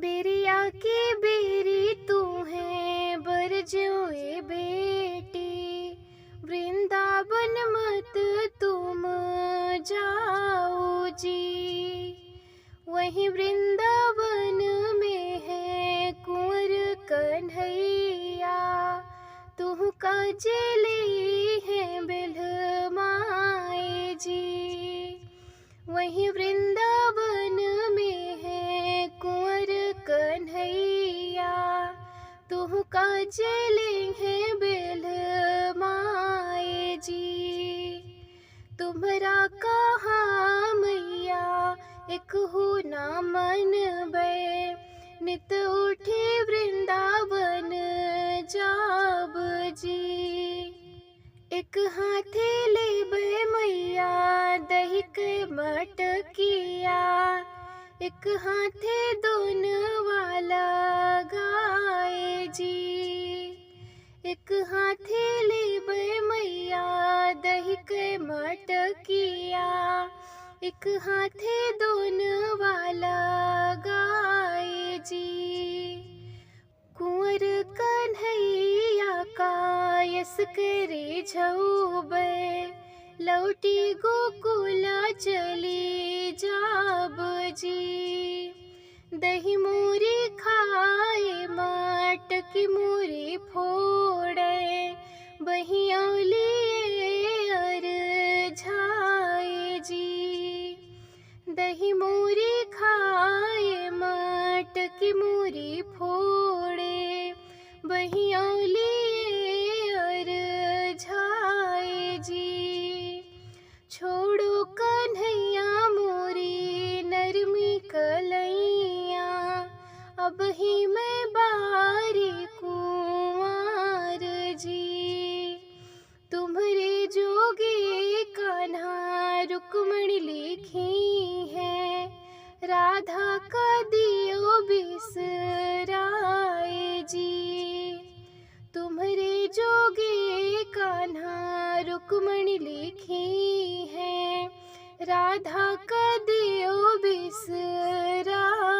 बेरिया की बेरी तू है बरजोए बेटी, वृंदावन मत तुम जाओ जी। वहीं वृंदावन में है कुंवर कन्हैया, तू काजली है बिल्हमाए जी। वहीं वृंदावन में है कुंवर कन्हैया, तू काजली है बिल्हमाए जी। तुम्हरा कहाँ मैया एक हो ना मन बे, नित उठे वृंदावन जाब जी। एक हाथे लेबे मैया दही के मटकिया, एक हाथे दोन वाला गाए जी। एक हाथे लेबे मैया दही के मटकिया, एक हाथे दोन वाला गाए जी। कुंवर कन्हैया का यस करे झऊबे, लौटी गोकुला चली जाब जी। दही मूरी खाए मटकी मूरी फोड़े, बहियौली अर झाए जी। दही मूरी खाए मटकी मूरी फोड़े, बहियौली अर झाए जी। छोड़ो कन्हैया मोरी नरमी कलैया, अब ही मैं बारी कुंवार जी। तुम्हारे जोगे कान्हा रुक्मणी लिखी है, राधा का दियो बिसराए जी। तुम्हारे जोगे कान्हा रुक्मणी लिखी है, राधा का दियो बिसराए।